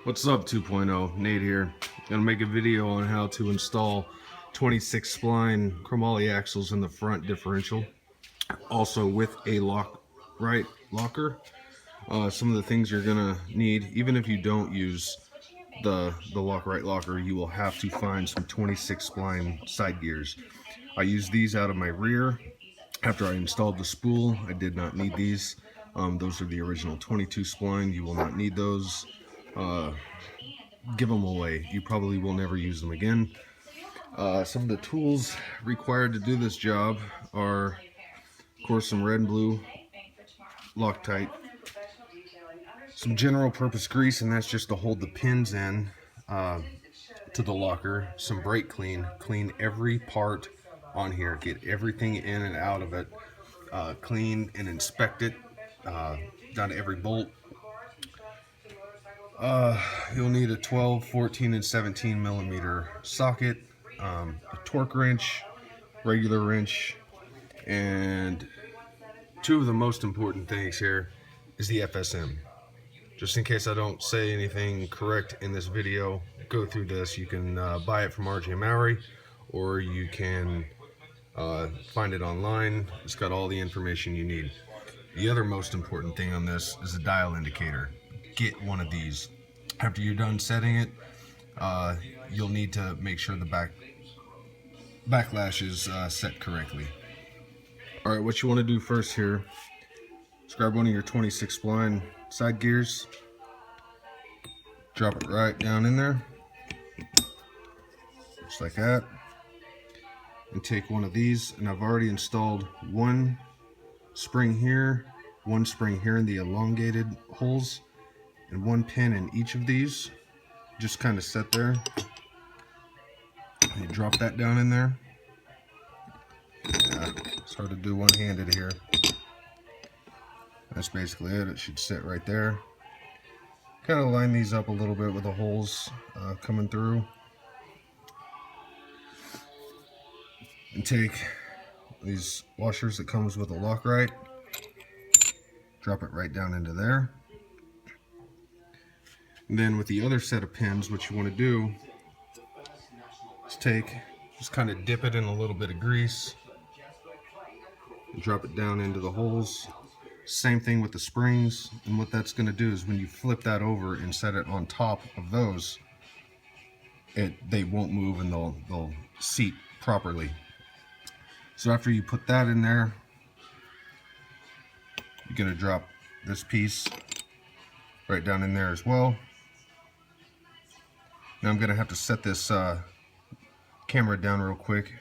What's up 2.0? Nate here. Gonna make a video on how to install 26 spline chromoly axles in the front differential, also with a lockright locker. Some of the things you're gonna need, even if you don't use the lockright locker, you will have to find some 26 spline side gears. I use these out of my rear. After I installed the spool, I did not need these. Those are the original 22 spline. You will not need those. Give them away. You probably will never use them again. Some of the tools required to do this job are, of course, some red and blue Loctite, some general purpose grease, and that's just to hold the pins in to the locker. Some brake clean. Clean every part on here. Get everything in and out of it. Clean and inspect it down to every bolt. You'll need a 12, 14, and 17 millimeter socket, a torque wrench, regular wrench, and two of the most important things here is the FSM. Just in case I don't say anything correct in this video, go through this. You can buy it from RJ Mowry, or you can find it online. It's got all the information you need. The other most important thing on this is a dial indicator. Get one of these. After you're done setting it, you'll need to make sure the backlash is set correctly. Alright, what you want to do first here is grab one of your 26 spline side gears, drop it right down in there, just like that, and take one of these, and I've already installed one spring here in the elongated holes, and one pin in each of these. Just kind of set there. You drop that down in there. Yeah, it's hard to do one-handed here. That's basically it. It should sit right there. Kind of line these up a little bit with the holes coming through. And take these washers that comes with a lockright. Drop it right down into there. And then with the other set of pins, what you want to do is just kind of dip it in a little bit of grease and drop it down into the holes. Same thing with the springs, and what that's going to do is when you flip that over and set it on top of those, they won't move and they'll seat properly. So after you put that in there, you're going to drop this piece right down in there as well. Now I'm going to have to set this camera down real quick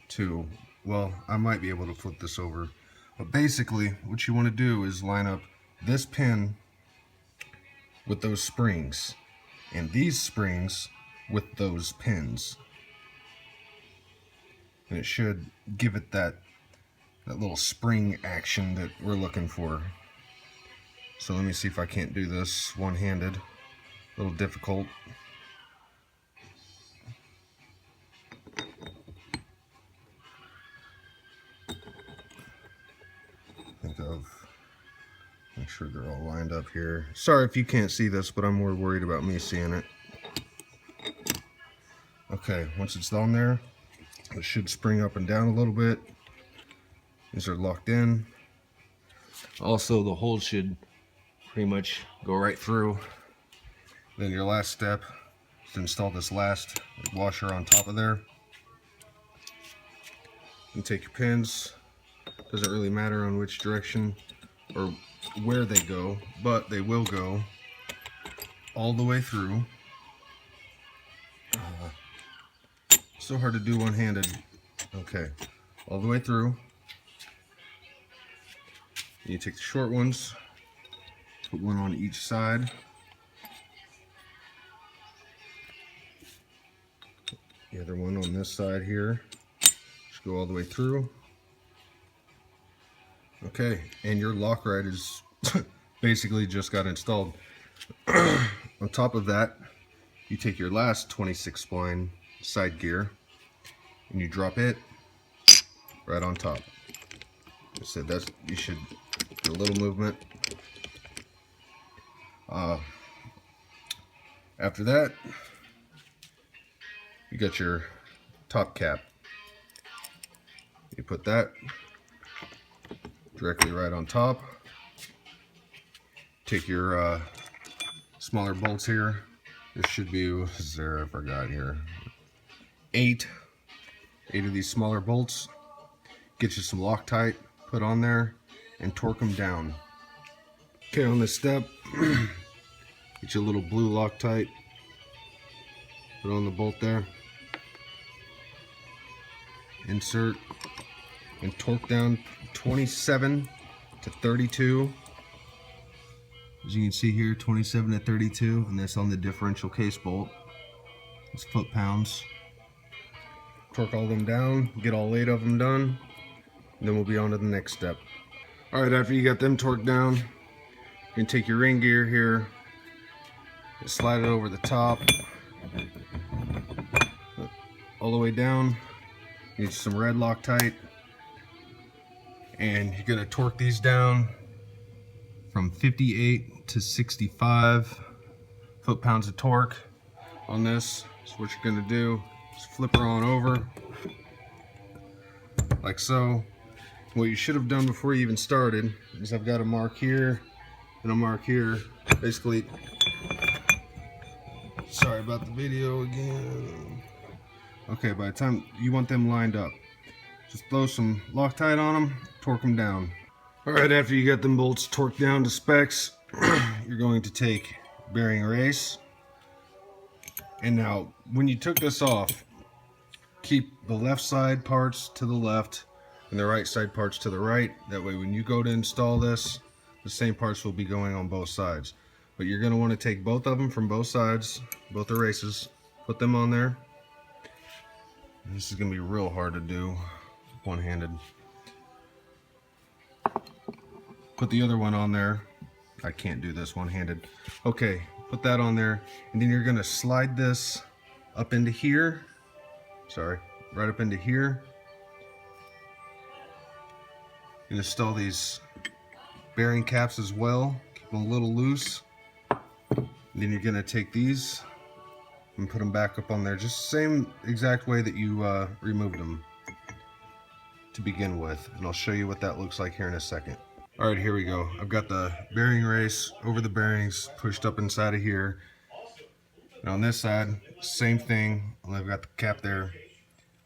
to, well, I might be able to flip this over. But basically, what you want to do is line up this pin with those springs, and these springs with those pins. And it should give it that little spring action that we're looking for. So let me see if I can't do this one-handed. A little difficult. Make sure they're all lined up here. Sorry if you can't see this, but I'm more worried about me seeing it. Okay, once it's on there, it should spring up and down a little bit. These are locked in. Also, the holes should pretty much go right through. Then your last step is to install this last washer on top of there. And take your pins. Doesn't really matter on which direction or where they go, but they will go all the way through. So hard to do one-handed. Okay, all the way through. You take the short ones, put one on each side. The other one on this side here. Just go all the way through. Okay, and your lockright is basically just got installed. On top of that, you take your last 26 spline side gear and you drop it right on top. I said you should do a little movement. After that, you got your top cap. You put that directly right on top. Take your smaller bolts here. There should be, was there, I forgot here, eight of these smaller bolts. Get you some Loctite, put on there, and torque them down. Okay, on this step, get you a little blue Loctite, put on the bolt there, insert, and torque down 27 to 32. As you can see here, 27 to 32, and that's on the differential case bolt. It's foot-pounds. Torque all them down, get all 8 of them done, and then we'll be on to the next step. Alright, after you got them torqued down, you can take your ring gear here, and slide it over the top, all the way down. You get some red Loctite, and you're going to torque these down from 58 to 65 foot-pounds of torque on this. So what you're going to do is flip her on over, like so. What you should have done before you even started is I've got a mark here and a mark here. Basically, sorry about the video again. Okay, by the time you want them lined up, just throw some Loctite on them, torque them down. Alright, after you got them bolts torqued down to specs, you're going to take bearing race. And now, when you took this off, keep the left side parts to the left and the right side parts to the right. That way when you go to install this, the same parts will be going on both sides. But you're going to want to take both of them from both sides, both the races, put them on there. And this is going to be real hard to do one-handed. Put the other one on there. I can't do this one-handed. Okay, put that on there, and then you're going to slide this up into here. Sorry, right up into here. And install these bearing caps as well. Keep them a little loose. And then you're going to take these and put them back up on there, just the same exact way that you removed them to begin with. And I'll show you what that looks like here in a second. Alright, here we go. I've got the bearing race over the bearings pushed up inside of here. And on this side, same thing. I've got the cap there.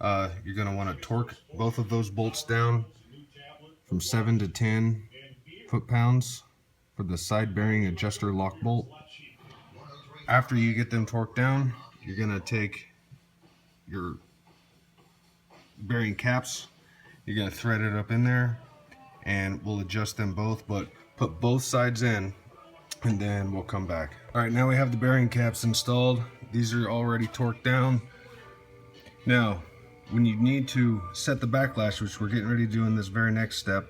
You're going to want to torque both of those bolts down from 7 to 10 foot-pounds for the side bearing adjuster lock bolt. After you get them torqued down, you're going to take your bearing caps, you're going to thread it up in there, and we'll adjust them both, but put both sides in, and then we'll come back. Alright, now we have the bearing caps installed. These are already torqued down. Now, when you need to set the backlash, which we're getting ready to do in this very next step,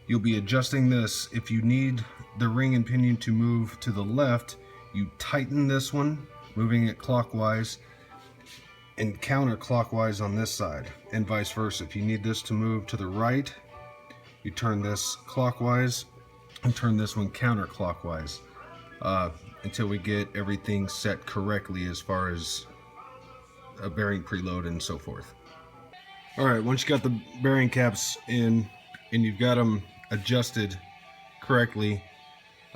you'll be adjusting this. If you need the ring and pinion to move to the left, you tighten this one, moving it clockwise, and counterclockwise on this side, and vice versa. If you need this to move to the right, you turn this clockwise and turn this one counterclockwise until we get everything set correctly as far as a bearing preload and so forth. Alright, once you got the bearing caps in and you've got them adjusted correctly,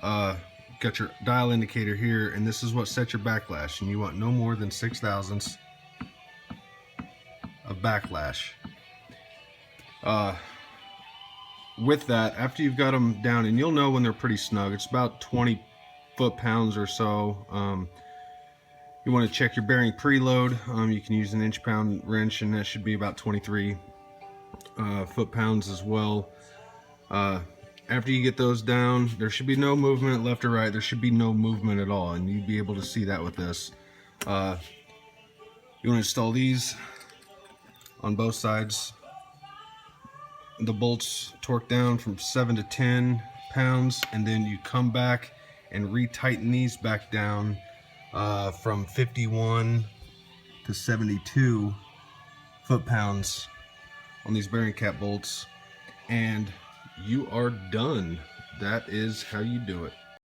got your dial indicator here, and this is what sets your backlash, and you want no more than 6 thousandths of backlash. With that, after you've got them down, and you'll know when they're pretty snug, it's about 20 foot-pounds or so. You want to check your bearing preload. You can use an inch-pound wrench, and that should be about 23 foot-pounds as well. After you get those down, there should be no movement left or right. There should be no movement at all, and you'd be able to see that with this. You want to install these on both sides. The bolts torque down from 7 to 10 pounds, and then you come back and retighten these back down from 51 to 72 foot-pounds on these bearing cap bolts, and you are done. That is how you do it.